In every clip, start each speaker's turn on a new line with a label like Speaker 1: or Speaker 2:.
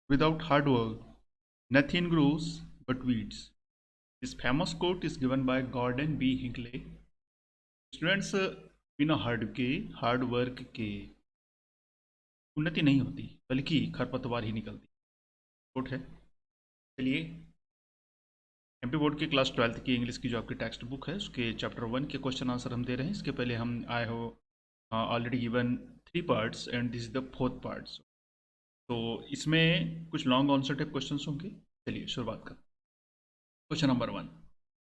Speaker 1: Without hard work, nothing grows but weeds. This famous quote is given by Gordon B. Hinckley. Students बिना hard work के उन्नति नहीं होती बल्कि खरपतवार ही निकलती कोट है। चलिए एमपी बोर्ड के क्लास 12th की इंग्लिश की जो आपकी टेक्स्ट बुक है उसके चैप्टर 1 के क्वेश्चन आंसर हम दे रहे हैं। इसके पहले हम आई हो already given 3 parts and this is the 4th parts. तो इसमें कुछ लॉन्ग आंसर टाइप क्वेश्चन होंगे। चलिए शुरुआत करते हैं। Question number 1,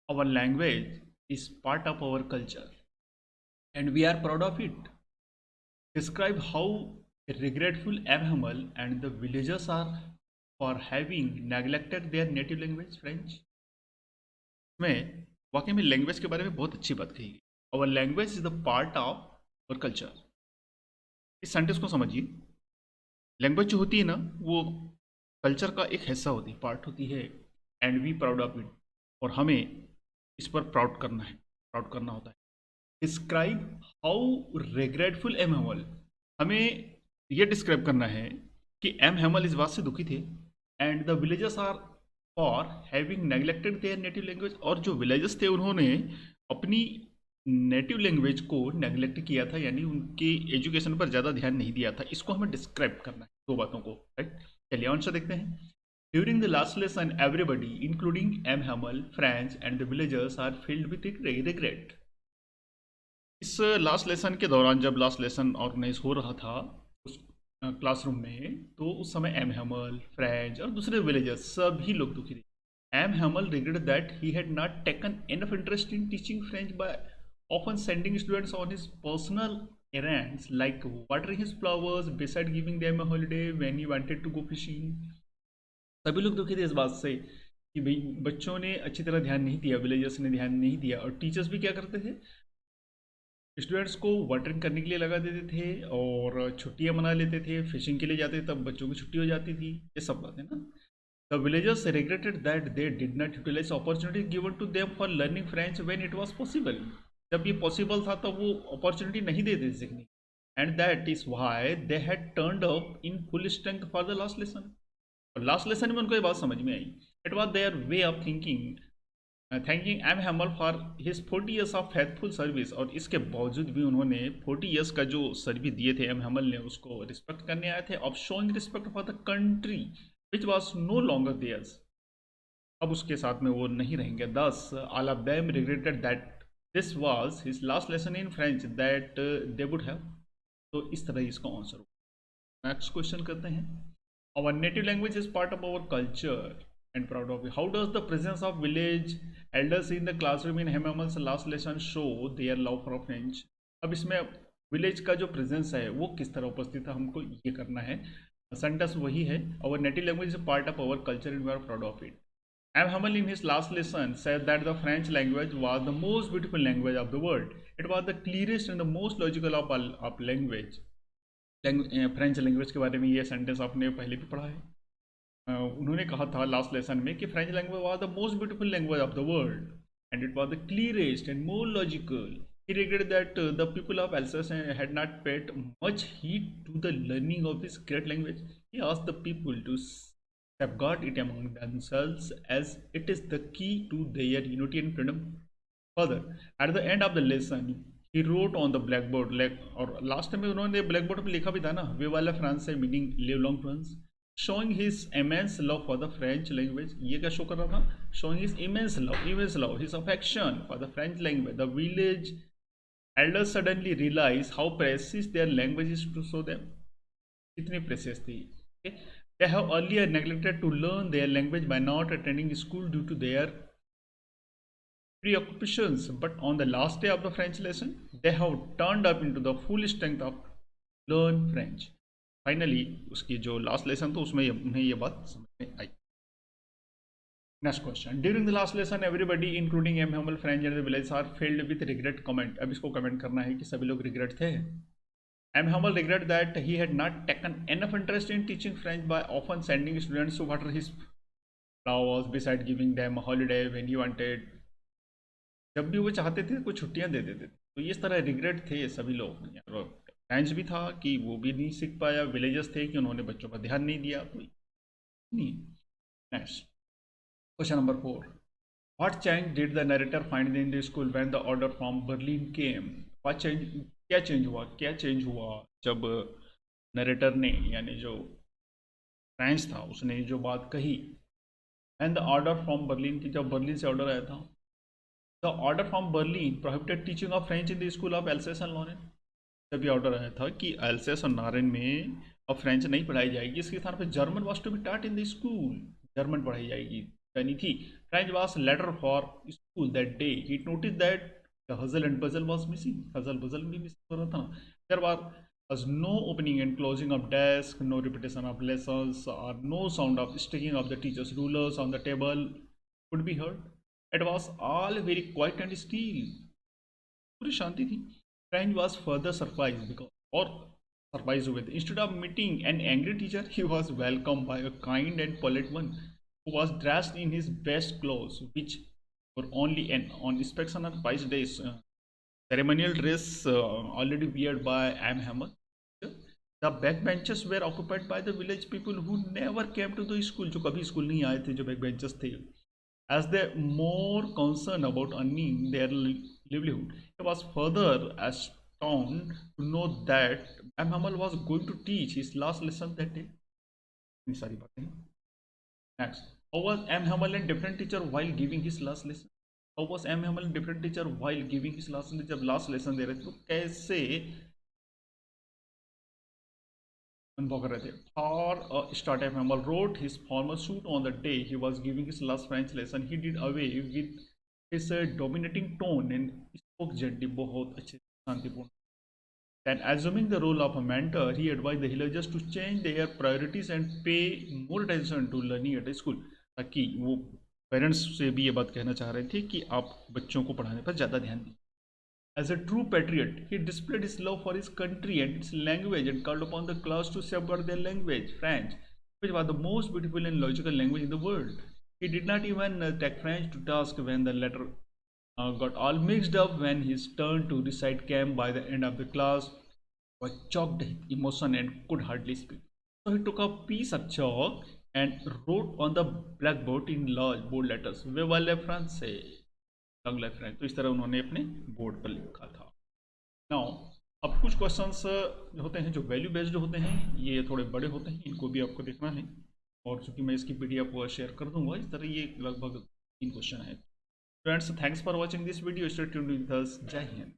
Speaker 1: our language is part of our culture and we are proud of it. Describe how regretful Abhamal and the villagers are for having neglected their native language, French. में वाकई में language के बारे में बहुत अच्छी बात कही गई। Our language is the part of our culture. इस सेंटेंस को समझिए। लैंग्वेज जो होती है ना वो कल्चर का एक हिस्सा होती है, पार्ट होती है। And we proud of it, और हमें इस पर प्राउड करना होता है। Describe how regretful M Hamel, हमें यह डिस्क्राइब करना है कि एम हेमल इस बात से दुखी थे and the villagers are for having neglected their native language, और जो विलेजर्स थे उन्होंने अपनी नेटिव लैंग्वेज को नेग्लेक्ट किया था, यानी उनके एजुकेशन पर ज़्यादा ध्यान नहीं दिया था। इसको हमें डिस्क्राइब करना है, दो बातों को, राइट। चलिए आंसर देखते हैं। During the last lesson everybody including M Hamel, French and the villagers are filled with regret. इस लास्ट लेसन के दौरान जब लास्ट लेसन ऑर्गेनाइज हो रहा था उस क्लासरूम में, तो उस समय एम हेमल, फ्रेंच और दूसरे विलेजर्स सभी लोग दुखी थे। M Hamel regretted that he had not taken enough interest in teaching French by often sending students on his personal errands like watering his flowers beside giving them a holiday when he wanted to go fishing. सभी लोग दुखी थे इस बात से कि भाई बच्चों ने अच्छी तरह ध्यान नहीं दिया, विलेजर्स ने ध्यान नहीं दिया, और टीचर्स भी क्या करते थे, स्टूडेंट्स को वाटरिंग करने के लिए लगा देते थे और छुट्टियां मना लेते थे, फिशिंग के लिए जाते थे तब बच्चों की छुट्टी हो जाती थी। ये सब बातें ना। The villagers regretted that they did not utilise opportunity given to them for learning French when it was possible. जब ये पॉसिबल था तब वो अपॉर्चुनिटी नहीं देते थे सीखने, and that is why they had turned up in full strength for the last lesson. और लास्ट लेसन में उनको ये बात समझ में आई। It was their way of thinking, thanking M Hamel for his 40 years of faithful service. और इसके बावजूद भी उन्होंने 40 ईयर्स का जो सर्विस दिए थे एम हेमल ने, उसको रिस्पेक्ट करने आए थे, of showing respect for the country which was no longer theirs. अब उसके साथ में वो नहीं रहेंगे। Thus all of them regretted that this was his last lesson in French that they would have. तो इस तरह इसका आंसर होगा। नेक्स्ट क्वेश्चन करते हैं। Our native language is part of our culture and proud of it. How does the presence of village elders in the classroom in Hemamal's last lesson show their love for French? अब इसमें village का जो presence है वो किस तरह उपस्थित है, हमको ये करना है। सेंटेंस वही है, our native language is a part of our culture and we are proud of it. M. Hamel in his last lesson said that the French language was the most beautiful language of the world. It was the clearest and the most logical of language. French language के बारे में ये sentence आपने पहले भी पढ़ा है। उन्होंने कहा था लास्ट लेसन में कि French language was the most beautiful language of the world and it was the clearest and more logical. He regretted that the people of Alsace had not paid much heed to the learning of this great language. He asked the people to safeguard it among themselves as it is the key to their unity and freedom. Further, at the end of the lesson, he wrote on the blackboard, और last में उन्होंने blackboard पर लिखा भी था ना, वे वाला France है, meaning live long France, showing his immense love for the French language. ये क्या शो कर रहा था? Showing his immense love, his affection for the French language. The village elders suddenly realized how precious their language is to show them. कितनी precious थी. Okay? They have earlier neglected to learn their language by not attending school due to their preoccupations. But on the last day of the French lesson, they have turned up into the full strength of learn French. Finally उसकी जो last lesson था उसमें उन्हें ये बात समझ में आई। Next question. During the last lesson everybody including M Hamel, French and the village are filled with regret. Comment. अब इसको कमेंट करना है कि सभी लोग रिग्रेट थे। M Hamel regret that he had not taken enough interest in teaching French by often sending students to water his flowers beside giving them holiday when he wanted. जब भी वो चाहते थे कुछ छुट्टियां दे देते थे। तो इस तरह रिग्रेट थे सभी लोग। फ्रेंच भी था कि वो भी नहीं सीख पाया, विलेजर्स थे कि उन्होंने बच्चों पर ध्यान नहीं दिया। तो नहीं। Next question number 4, what change did the narrator find in the school when the order from Berlin came. What change, क्या चेंज हुआ जब नरेटर ने यानी जो फ्रेंच था उसने जो बात कही, and the order from Berlin की जब बर्लिन से ऑर्डर आया था। The order from Berlin prohibited teaching of French in the school of Alsace and Lorraine. जब ये ऑर्डर आया था कि एल्सेस और नारेन में अब फ्रेंच नहीं पढ़ाई जाएगी, इसके स्थान पर German was to be taught in the school, German पढ़ाई जाएगी यानी थी। French was later for school that day, he notice that the hustle and bustle was missing, hustle bustle भी मिसिंग हो रहा था। There was no opening and closing of desk, no repetition of lessons, or no sound of sticking of the teacher's rulers on the table could be heard. It was all very quiet and still. पूरी शांति थी। Frank was further surprised because, or surprised with, instead of meeting an angry teacher, he was welcomed by a kind and polite one who was dressed in his best clothes, which were only an on inspection on 5 days. Ceremonial dress already worn by M. Hammer. The backbenches were occupied by the village people who never came to the school, जो कभी school नहीं आए थे, जो backbenches थे. As they more concerned about earning their livelihood, he was further astounded to know that M. Hammer was going to teach his last lesson that day. इतनी सारी बातें. Next, how was M. Hammer a different teacher while giving his last lesson? How was M. Hammer a different teacher while giving his last lesson? जब last lesson दे रहे थे तो कैसे अनुभव कर रहे थे? Or start M. Hammer wrote his formal suit on the day he was giving his last French lesson. He did away with his dominating tone and spoke gently, बहुत अच्छे शांतिपूर्ण. Then, assuming the role of a mentor, he advised the villagers to change their priorities and pay more attention to learning at school. ताकि वो parents से भी ये बात कहना चाह रहे थे कि आप बच्चों को पढ़ाने पर ज़्यादा ध्यान दें. As a true patriot, he displayed his love for his country and its language and called upon the class to safeguard their language, French, which was the most beautiful and logical language in the world. He did not even take French to task when the latter got all mixed up when his turn to recite came by the end of the class, was choked with emotion and could hardly speak. So he took a piece of chalk and wrote on the blackboard in large bold letters, Viva la France, long life France. तो इस तरह उन्होंने अपने board पर लिखा था. Now अब कुछ क्वेश्चंस होते हैं जो वैल्यू बेस्ड होते हैं, ये थोड़े बड़े होते हैं, इनको भी आपको देखना है. और चूंकि मैं इसकी पीडीएफ शेयर कर दूंगा, इस तरह ये लगभग 3 क्वेश्चन है. Friends, thanks for watching this video. Stay tuned with us. जय हिंद.